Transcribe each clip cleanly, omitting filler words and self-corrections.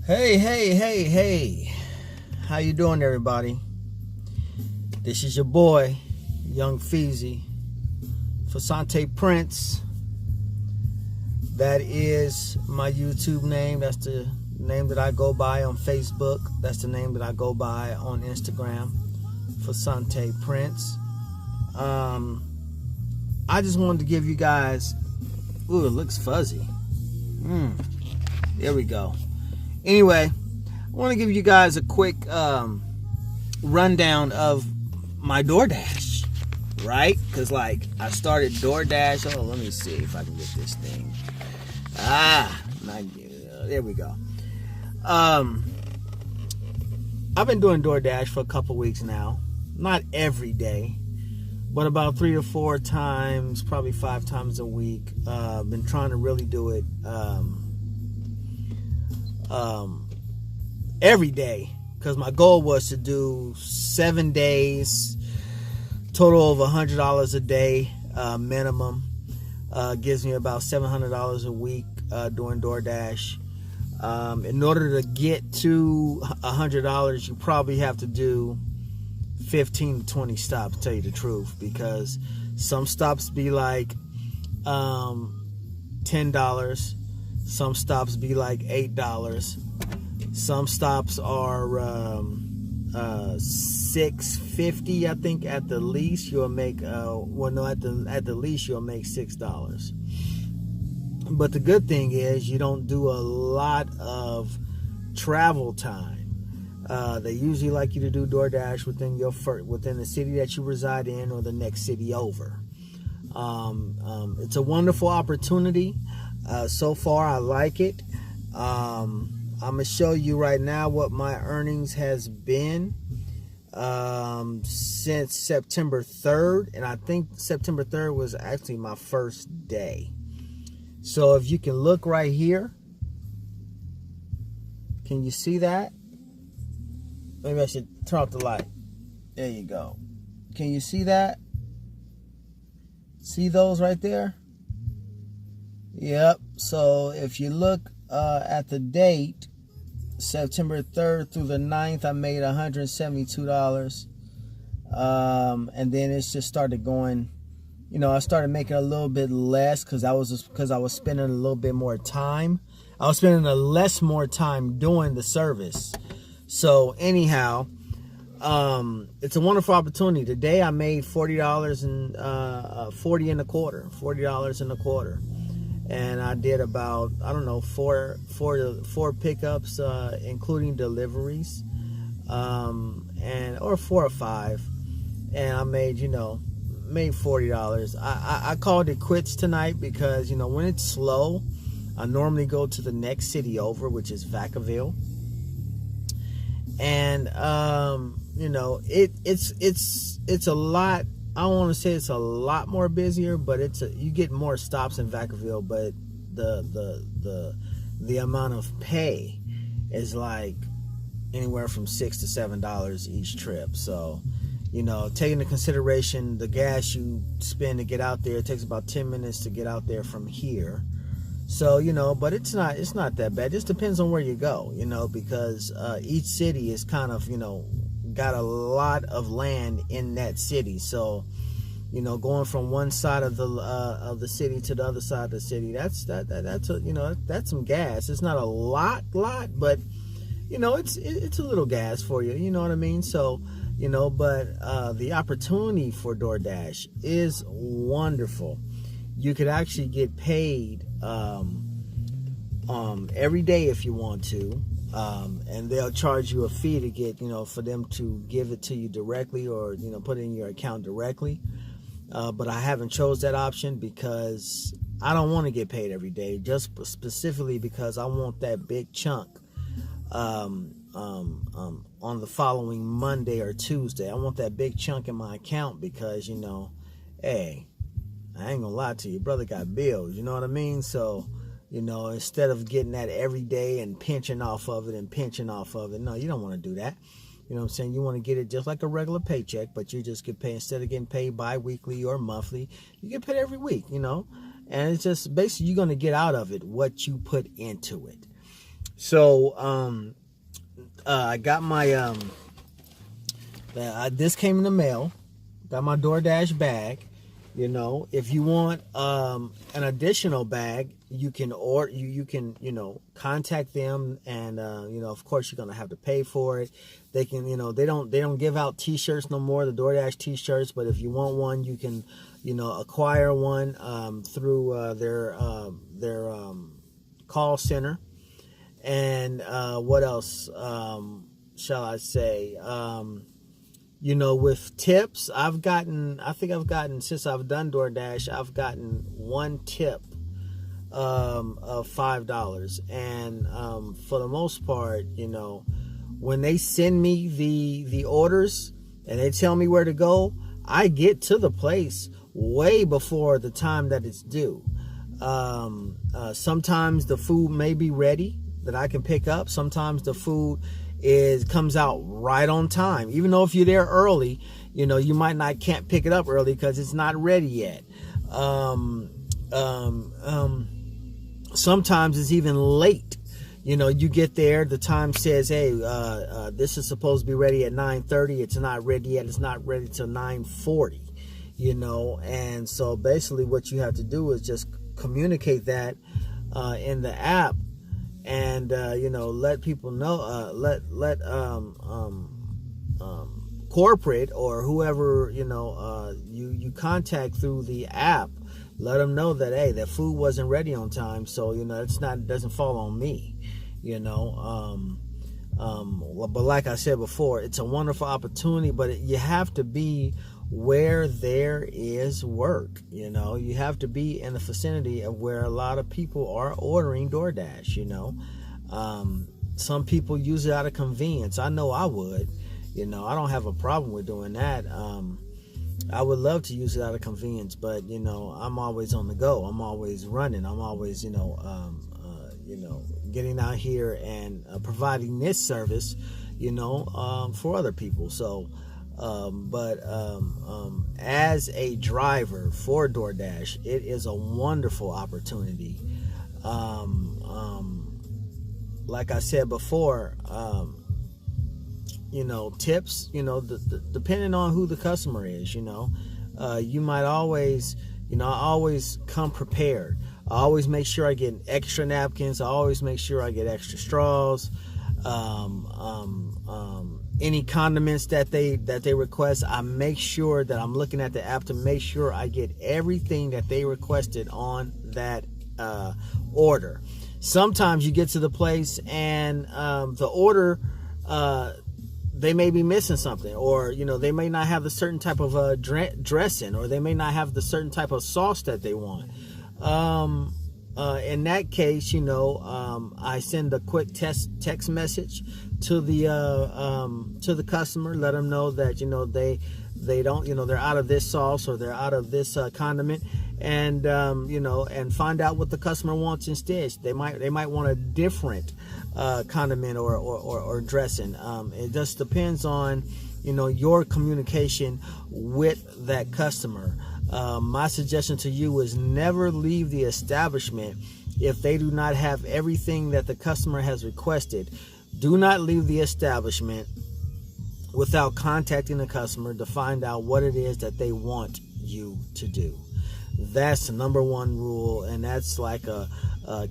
Hey. How you doing, everybody? This is your boy, Young Feezy, Fasante Prince. That is my YouTube name. That's the name that I go by on Facebook. That's the name that I go by on Instagram, Fasante Prince. I just wanted to give you guys... Ooh, it looks fuzzy. There we go. Anyway, I want to give you guys a quick rundown of my DoorDash, right? Because, I started DoorDash. Oh, let me see if I can get this thing. There we go. I've been doing DoorDash for a couple weeks now. Not every day, but about 3 or 4 times, probably 5 times a week. Been trying to really do it every day, because my goal was to do 7 days, total of $100 a day minimum. Gives me about $700 a week doing DoorDash. In order to get to $100, you probably have to do 15 to 20 stops, to tell you the truth, because some stops be like $10, some stops be like $8, some stops are $6.50. I think at the least you'll make at the least you'll make $6. But the good thing is you don't do a lot of travel time. They usually like you to do DoorDash within the city that you reside in or the next city over. It's a wonderful opportunity. So far, I like it. I'm gonna show you right now what my earnings has been since September 3rd, and I think September 3rd was actually my first day. So if you can look right here, can you see that? Maybe I should turn off the light. There you go. Can you see that? See those right there? Yep. So if you look at the date, September 3rd through the 9th, I made $172. And then it's just started going, I started making a little bit less because I was spending a little bit more time. I was spending more time doing the service. So anyhow, it's a wonderful opportunity. Today I made $40 and $40 and a quarter. And I did about, I don't know, four pickups, including deliveries, or 4 or 5. And I made $40. I called it quits tonight because, when it's slow, I normally go to the next city over, which is Vacaville. And, it's a lot. I don't want to say it's a lot more busier, but you get more stops in Vacaville, but the amount of pay is like anywhere from $6 to $7 each trip. So, taking into consideration the gas you spend to get out there, it takes about 10 minutes to get out there from here. So, but it's not that bad. It just depends on where you go, because each city is kind of, got a lot of land in that city. So, going from one side of the city to the other side of the city, that's some gas. It's not a lot, but it's a little gas for you. You know what I mean? So, but the opportunity for DoorDash is wonderful. You could actually get paid every day if you want to. And they'll charge you a fee to get, for them to give it to you directly or, put it in your account directly. But I haven't chose that option because I don't want to get paid every day, just specifically because I want that big chunk on the following Monday or Tuesday. I want that big chunk in my account because, hey, I ain't gonna lie to you, brother got bills, you know what I mean? So, instead of getting that every day and pinching off of it, no, you don't want to do that. You know what I'm saying? You want to get it just like a regular paycheck, but you just get paid, instead of getting paid bi-weekly or monthly, you get paid every week, And it's just basically you're going to get out of it what you put into it. So I got my this came in the mail. Got my DoorDash bag. You know, if you want an additional bag, you can you can contact them, and of course you're gonna have to pay for it. They can they don't give out T-shirts no more, the DoorDash T-shirts, but if you want one, you can acquire one through their call center. And what else shall I say? With tips, I think I've gotten, since I've done DoorDash, I've gotten one tip of $5. And for the most part, when they send me the orders and they tell me where to go, I get to the place way before the time that it's due. Sometimes the food may be ready that I can pick up. Sometimes the food comes out right on time. Even though if you're there early, you can't pick it up early because it's not ready yet. Sometimes it's even late. You get there, the time says, hey, this is supposed to be ready at 9:30. It's not ready yet. It's not ready till 9:40. And so basically what you have to do is just communicate that in the app, and let people know, let corporate or whoever you contact through the app, let them know that, hey, that food wasn't ready on time, so it doesn't fall on me. But like I said before, it's a wonderful opportunity, but you have to be where there is work. You have to be in the vicinity of where a lot of people are ordering DoorDash. Some people use it out of convenience. I know I would. I don't have a problem with doing that. I would love to use it out of convenience, but I'm always on the go. I'm always running. I'm always getting out here and providing this service for other people. So as a driver for DoorDash, it is a wonderful opportunity. Like I said before, tips, depending on who the customer is, you might always, I always come prepared. I always make sure I get extra napkins. I always make sure I get extra straws. Any condiments that they request, I make sure that I'm looking at the app to make sure I get everything that they requested on that order. Sometimes you get to the place and the order, they may be missing something, or they may not have the certain type of dressing, or they may not have the certain type of sauce that they want. In that case, I send a quick text message to the customer, let them know that they don't, they're out of this sauce or they're out of this condiment, and and find out what the customer wants instead. They might want a different condiment or dressing. It just depends on your communication with that customer. My suggestion to you is never leave the establishment if they do not have everything that the customer has requested. Do not leave the establishment without contacting the customer to find out what it is that they want you to do. That's the number one rule, and that's like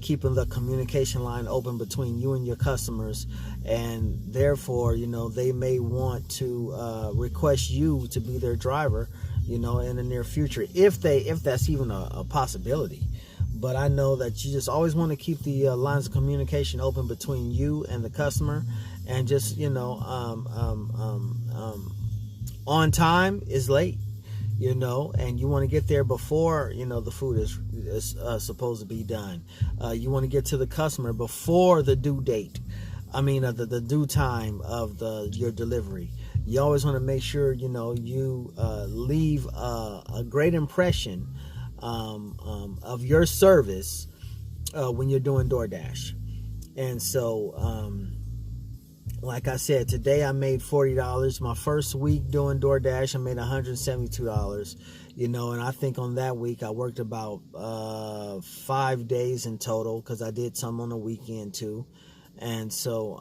keeping the communication line open between you and your customers, and therefore they may want to request you to be their driver in the near future, if that's even a possibility. But I know that you just always want to keep the lines of communication open between you and the customer, and just on time is late, and you want to get there before the food is supposed to be done. You want to get to the customer before the due date. The due time of your delivery. You always want to make sure you leave a great impression of your service when you're doing DoorDash. And so like I said, today I made $40. My first week doing DoorDash, I made $172. And I think on that week I worked about 5 days in total, because I did some on the weekend too. And so,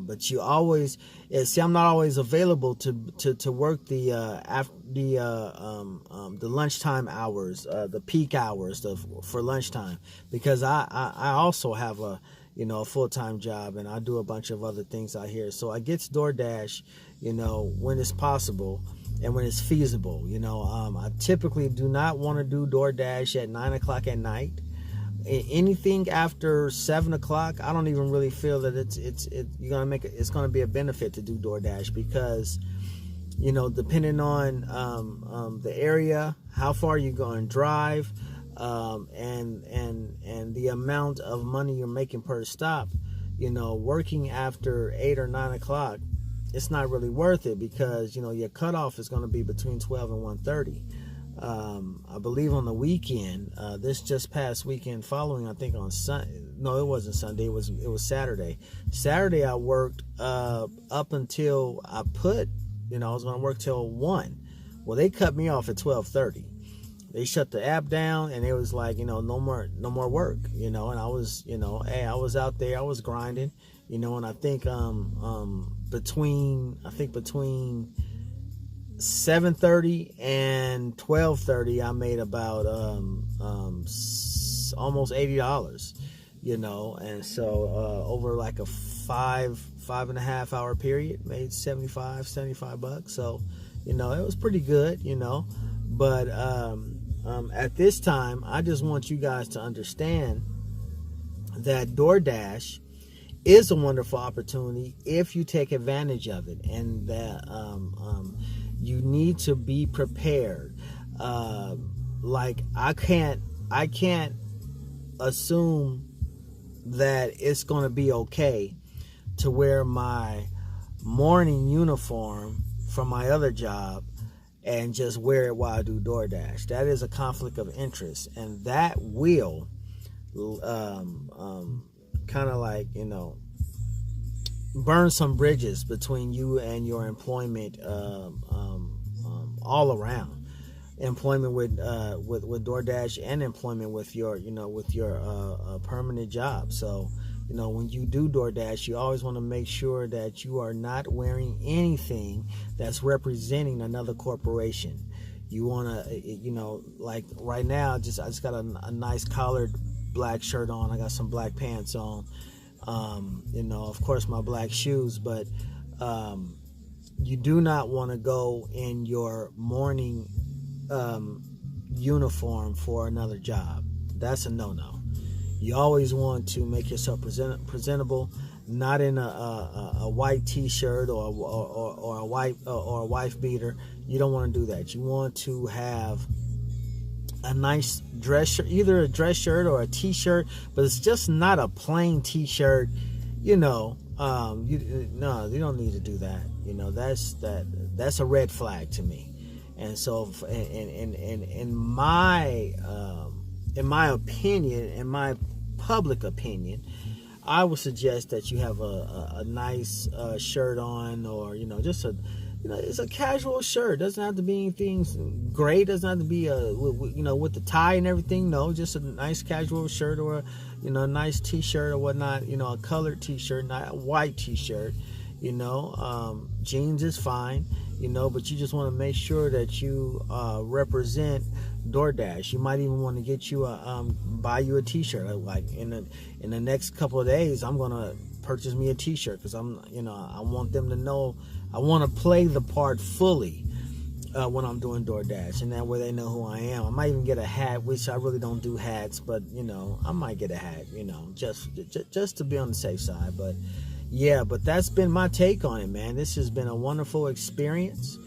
but you always see. I'm not always available to work the lunchtime hours, the peak hours for lunchtime, because I also have a full-time job, and I do a bunch of other things out here. So I get to DoorDash, when it's possible and when it's feasible. I typically do not want to do DoorDash at 9 o'clock at night. Anything after 7 o'clock, I don't even really feel that it's gonna be a benefit to do DoorDash, because depending on the area, how far you're going to drive, and the amount of money you're making per stop, working after 8 or 9 o'clock, it's not really worth it, because your cutoff is going to be between 12 and 1:30. I believe on the weekend, this just past weekend following, I think on no, it wasn't Sunday, it was Saturday. Saturday I worked up until I was going to work till 1. Well, they cut me off at 12:30. They shut the app down, and it was like, no more work, and I was, hey, I was out there, I was grinding, and I think between 7:30 and 12:30, I made about almost $80, and so over like a 5.5 hour period, made $75 So it was pretty good, but at this time, I just want you guys to understand that DoorDash is a wonderful opportunity if you take advantage of it, and that you need to be prepared. Like I can't assume that it's going to be okay to wear my morning uniform from my other job and just wear it while I do DoorDash. That is a conflict of interest, and that will kind of like burn some bridges between you and your employment all around. Employment with DoorDash, and employment with your permanent job. So when you do DoorDash, you always want to make sure that you are not wearing anything that's representing another corporation. You want to, like right now, I just got a nice collared black shirt on. I got some black pants on. Of course, my black shoes, but you do not want to go in your morning uniform for another job. That's a no-no. You always want to make yourself presentable, not in a white T-shirt or a wife beater. You don't want to do that. You want to have a nice dress shirt, either a dress shirt or a T-shirt, but it's just not a plain T-shirt. You don't need to do that. That's a red flag to me. And so, in my opinion, in my public opinion, I would suggest that you have a nice shirt on, or just it's a casual shirt. It doesn't have to be anything great. It doesn't have to be with the tie and everything. No, just a nice casual shirt, or a nice T-shirt or whatnot. A colored T-shirt, not a white T-shirt. Jeans is fine. But you just want to make sure that you represent DoorDash. You might even want to get you buy you a T-shirt. Like in the next couple of days, I'm gonna purchase me a T-shirt, because I want them to know. I want to play the part fully when I'm doing DoorDash, and that way they know who I am. I might even get a hat, which I really don't do hats, but I might get a hat, just to be on the safe side. But yeah, but that's been my take on it, man. This has been a wonderful experience,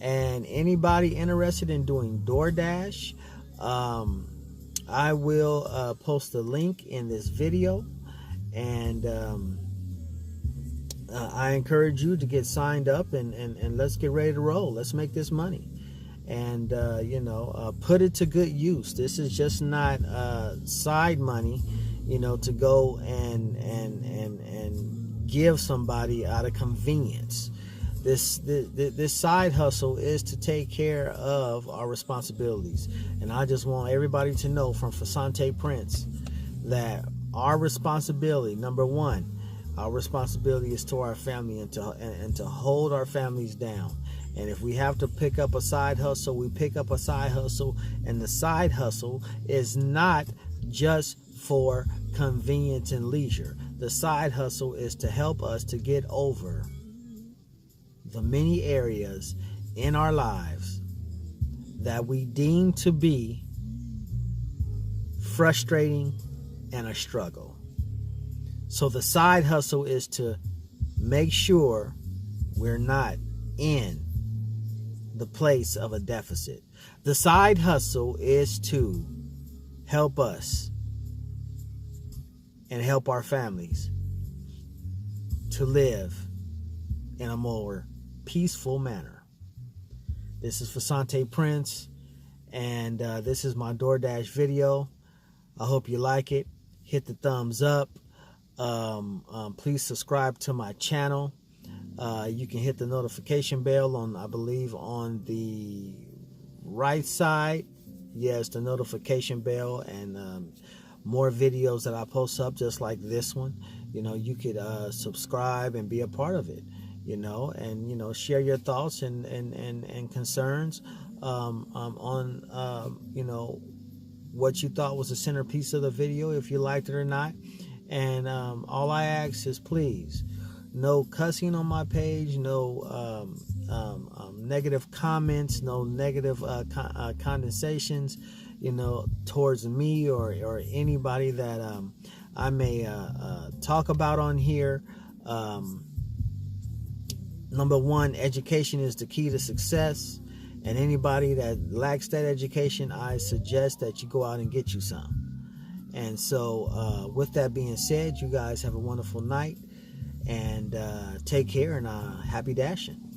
and anybody interested in doing DoorDash, I will post a link in this video, and I encourage you to get signed up, and let's get ready to roll. Let's make this money, and put it to good use. This is just not side money, to go and give somebody out of convenience. This side hustle is to take care of our responsibilities, and I just want everybody to know from Fasante Prince that our responsibility, number one, our responsibility is to our family and to hold our families down. And if we have to pick up a side hustle, we pick up a side hustle. And the side hustle is not just for convenience and leisure. The side hustle is to help us to get over the many areas in our lives that we deem to be frustrating and a struggle. So the side hustle is to make sure we're not in the place of a deficit. The side hustle is to help us and help our families to live in a more peaceful manner. This is Fasante Prince, and this is my DoorDash video. I hope you like it. Hit the thumbs up. Please subscribe to my channel. You can hit the notification bell on, I believe, on the right side. Yes, the notification bell, and more videos that I post up just like this one. You know, you could subscribe and be a part of it. You know, and share your thoughts and concerns on what you thought was the centerpiece of the video, if you liked it or not. And all I ask is, please, no cussing on my page, no negative comments, no negative condensations, towards me or anybody that I may talk about on here. Number one, education is the key to success. And anybody that lacks that education, I suggest that you go out and get you some. And so with that being said, you guys have a wonderful night. And take care, and happy dashing.